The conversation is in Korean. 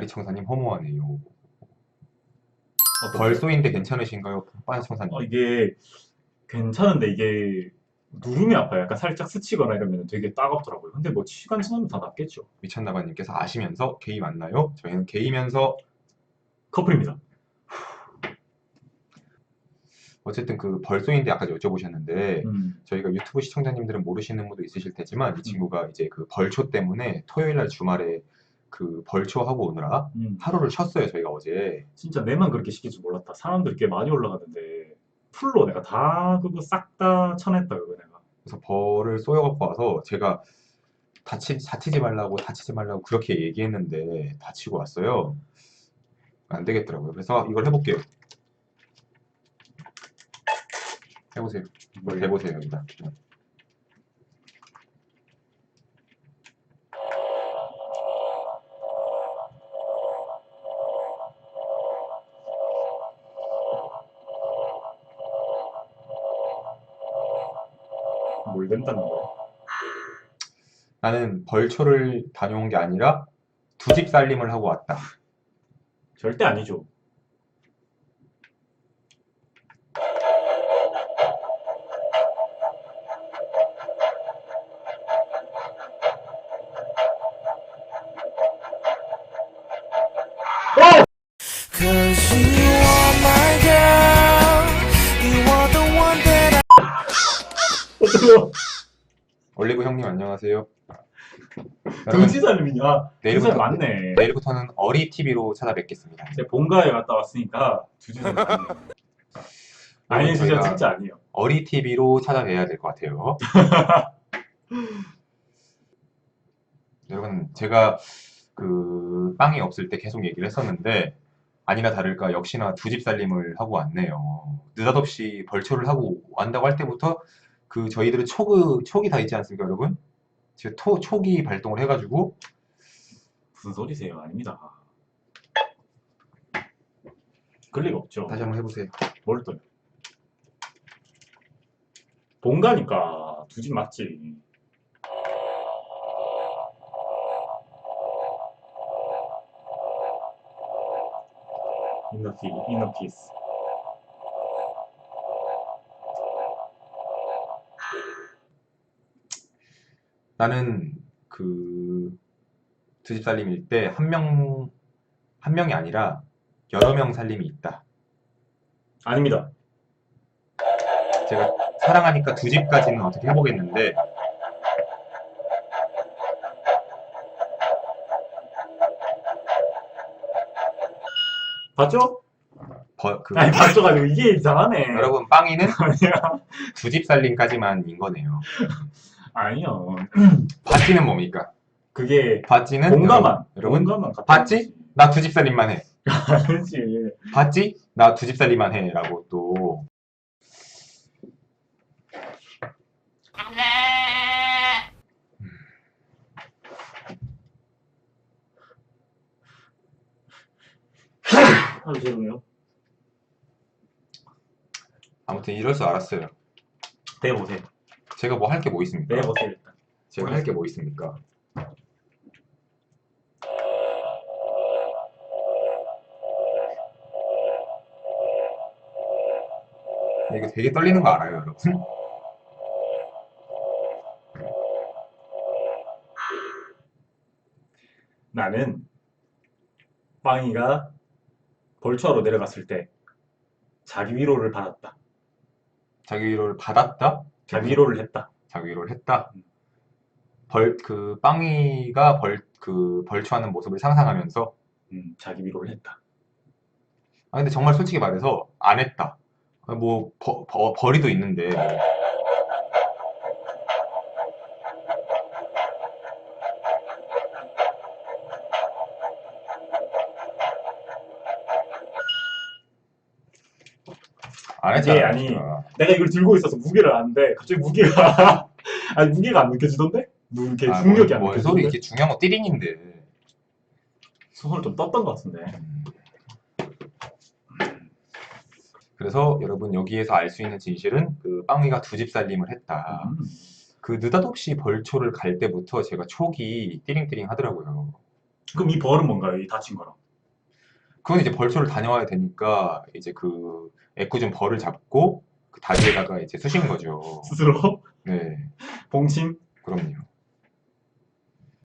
빠니청사님 허무하네요. 어떤 벌소인데 괜찮으신가요? 빠니청사님. 이게 괜찮은데 이게 누르면 아파요. 약간 살짝 스치거나 이러면 되게 따갑더라고요. 근데 뭐 시간 지나면 다 낫겠죠. 미쳤나봐님께서 아시면서 게이 맞나요? 저희는 게이면서 커플입니다. 어쨌든 그 벌소인데 아까 여쭤보셨는데 음. 저희가 유튜브 시청자님들은 모르시는 분도 있으실 테지만 이 친구가 이제 그 벌초 때문에 토요일날 주말에 그 벌초 하고 오느라 하루를 쉬었어요. 저희가 어제. 진짜 내만 그렇게 시킬 줄 몰랐다. 사람들 꽤 많이 올라가는데 풀로 내가 다 그거 싹 다 쳐냈다 그거 내가. 그래서 벌을 쏘여갖고 와서 제가 다치지 말라고 그렇게 얘기했는데 다치고 왔어요. 안 되겠더라고요. 그래서 이걸 해볼게요. 해보세요. 뭘 해보세요. 여기다. 뭘 된다는 거야? 나는 벌초를 다녀온 게 아니라 두 집 살림을 하고 왔다. 절대 아니죠. Cause you are my girl. You are the one that 어쩌고 올리브 형님 안녕하세요. 동시살림이냐? 내일부터- 두살 맞네. 내일부터는 어리TV로 찾아뵙겠습니다. 제가 본가에 갔다 왔으니까 두지살 맞네. 아니 진짜 저희가- 진짜 아니에요. 어리TV로 찾아뵈야 될 것 같아요. 여러분, 제가 그 빵이 없을 때 계속 얘기를 했었는데 아니나 다를까 역시나 두 집 살림을 하고 왔네요. 느닷없이 벌초를 하고 완다고 할 때부터 그 저희들은 촉이 다 있지 않습니까, 여러분? 지금 촉이 발동을 해가지고 무슨 소리세요? 아닙니다. 그럴 리가 없죠. 다시 한번 해보세요. 뭘 또요? 본가니까 두 집 맞지. 인너 피스. 나는 그 두 집 살림일 때 한 명이 아니라 여러 명 살림이 있다. 아닙니다. 제가 사랑하니까 두 집까지는 어떻게 해보겠는데 봤죠? 그 아니 봤죠가지고 이게 이상하네. 여러분 빵이는 아니야. 두 집 살림까지만인 거네요. 아니요. 바찌는 뭡니까? 그게 바찌는 본가만. 여러분 본가만 갖다 봤지? 놓지. 나 두 집 살림만 해. 아니지. 봤지? 나 두 집 살림만 해. 라고 또 아주 죄송해요. 아무튼 이럴 줄 알았어요. 대보세요. 제가 뭐 할 게 뭐 있습니까? 대보세요 일단. 제가 할 게 뭐 있습니까? 이거 되게 떨리는 거 알아요, 여러분? 나는 빵이가 벌초하러 내려갔을 때 자기 위로를 받았다. 자기 위로를 받았다? 자기 위로를 했다. 자기 위로를 했다? 빵이가 벌초하는 모습을 상상하면서 자기 위로를 했다. 아 근데 정말 솔직히 말해서 안 했다. 뭐 벌이도 있는데 안 이게 했잖아. 아니 내가 이걸 들고 있어서 무게를 아는데 갑자기 무게가 아니 무게가 안 느껴지던데? 이렇게 중력이 안 뭔 소리 느껴지던데? 이렇게 중요한 거 띠링인데. 손을 좀 떴던 것 같은데. 그래서 여러분 여기에서 알 수 있는 진실은 그 빵이가 두 집 살림을 했다. 그 느닷없이 벌초를 갈 때부터 제가 촉이 띠링띠링 하더라고요. 그럼 이 벌은 뭔가요? 이 다친 거랑. 그건 이제 벌초를 다녀와야 되니까 이제 그 애꿎은 벌을 잡고 그 다리에다가 이제 쑤신 거죠. 스스로 네, 봉침. 그럼요.